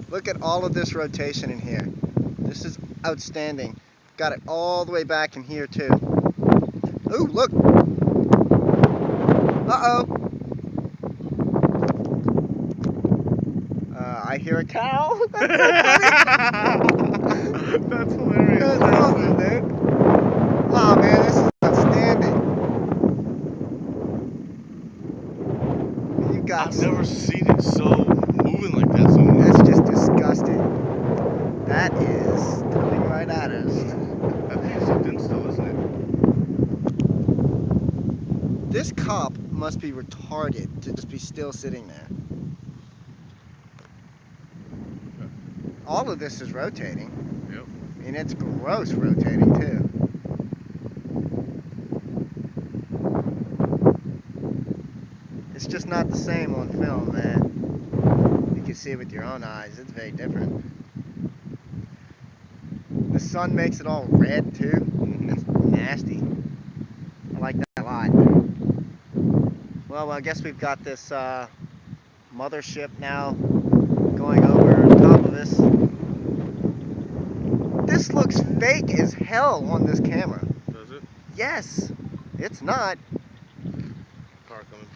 Look at all of this rotation in here. This is outstanding. Got it all the way back in here too. Ooh, look. Uh-oh. I hear a cow. That's so funny. That's hilarious. That's awesome, dude. Oh man, this is outstanding. You got I've never seen it so moving like that so much. That's just disgusting. That is coming right at us. I think it's sucked in still, isn't it? This cop must be retarded to just be still sitting there. All of this is rotating. Yep. And it's gross rotating too. It's just not the same on film, man. You can see it with your own eyes. It's very different. The sun makes it all red too. That's nasty. I like that a lot. Well, I guess we've got this mothership now going over top of us. This looks fake as hell on this camera. Does it? Yes, it's not. Car coming.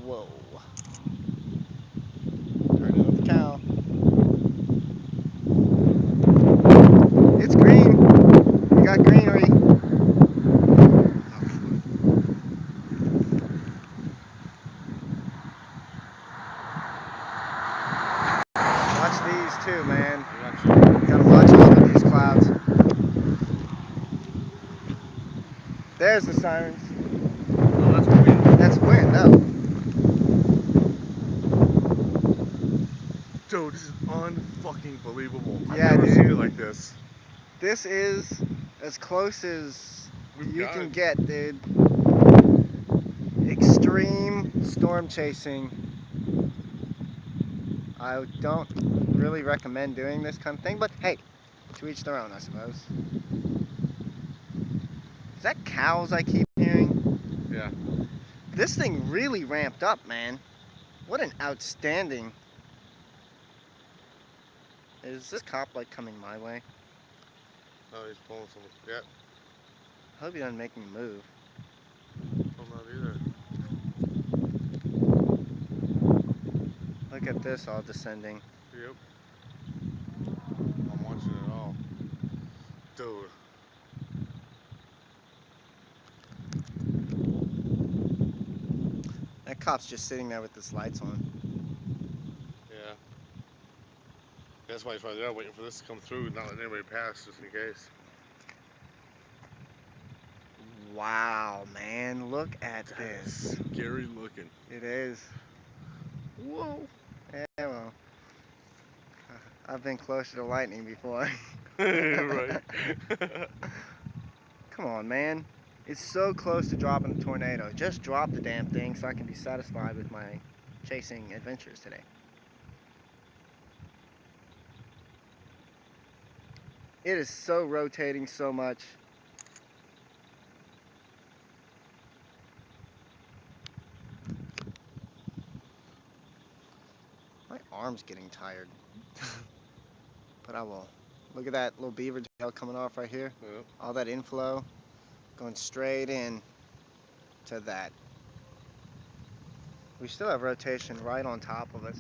Whoa. Turning with the cow. It's green. We got greenery. Watch these too, man. Gotta watch all of these clouds. There's the sirens. Oh, that's wind. That's wind, oh. Dude, this is unfucking believable. I've Yeah, never dude. seen it like this. This is as close as you can get, dude. Extreme storm chasing. I don't really recommend doing this kind of thing, but hey, to each their own, I suppose. Is that cows I keep hearing? Yeah. This thing really ramped up, man. What an outstanding... Is this cop like coming my way? Oh, he's pulling someone. Yeah. I hope he doesn't make me move. I'm not either. Look at this all descending. Yep. I'm watching it all. Dude. That cop's just sitting there with his lights on. Yeah. That's why he's right there waiting for this to come through, not letting anybody pass just in case. Wow, man, look at That this. is scary looking. It is. Whoa. Yeah, well, I've been closer to lightning before. Right. Come on, man. It's so close to dropping a tornado. Just drop the damn thing so I can be satisfied with my chasing adventures today. It is so rotating so much. My arm's getting tired. But I will. Look at that little beaver tail coming off right here. Yep. All that inflow going straight in to that. We still have rotation right on top of us.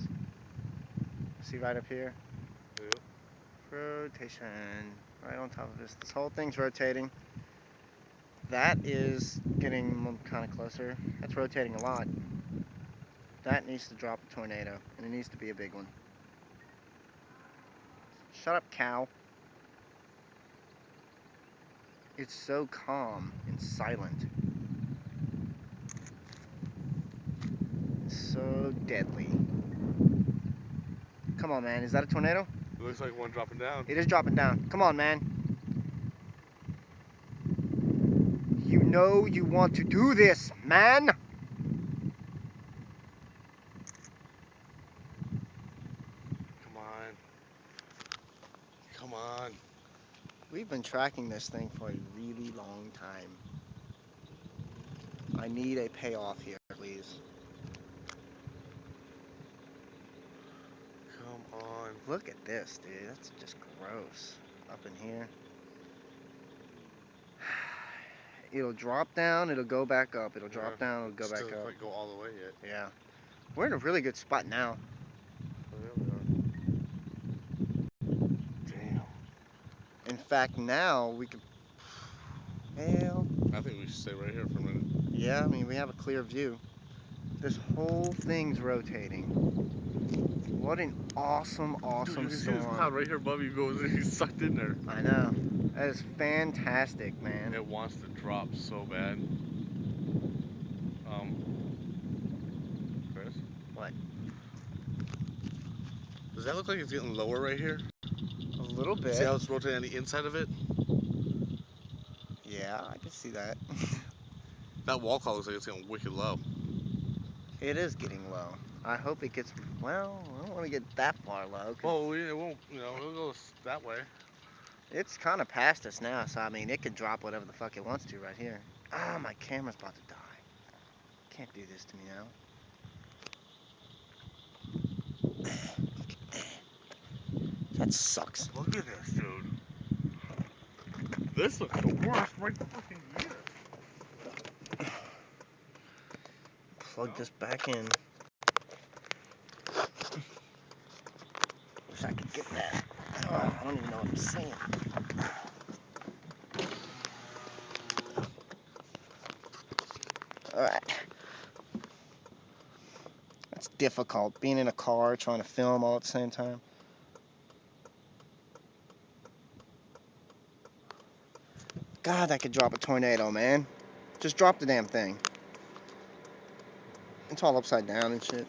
See right up here? Yep. Rotation right on top of us. This whole thing's rotating. That is getting kind of closer. That's rotating a lot. That needs to drop a tornado, and it needs to be a big one. Shut up, cow. It's so calm and silent. It's so deadly. Come on, man. Is that a tornado? It looks like one dropping down. It is dropping down. Come on, man. You know you want to do this, man. Come on. Come on. We've been tracking this thing for a really long time. I need a payoff here, please. Come on. Look at this, dude. That's just gross. Up in here. It'll drop down, it'll go back up. It'll drop down, it'll go back Doesn't up. quite go all the way yet. Yeah. We're in a really good spot now. Oh, yeah, we are. Damn. In fact, now we could. Well, I think we should stay right here for a minute. yeah, I mean, we have a clear view. This whole thing's rotating. What an awesome, Dude, awesome you can see this storm. cloud right here above you goes. He's sucked in there. I know. That is fantastic, man. It wants to drop so bad. Chris? What? Does that look like it's getting lower right here? A little bit. See how it's rotating on the inside of it? Yeah, I can see that. That wall cloud looks like it's getting wicked low. It is getting low. I hope it gets. Well, I don't want to get that far low. 'Cause Well, it won't, it'll go that way. it's kind of past us now, so I mean, it could drop whatever the fuck it wants to right here. Ah, my camera's about to die. Can't do this to me now. That sucks. Look at this, dude. This looks the worst right fucking here. Plug this back in. Wish I could get that. Oh, I don't even know what I'm saying. Alright. That's difficult, being in a car trying to film all at the same time. God, that could drop a tornado, man. Just drop the damn thing. It's all upside down and shit.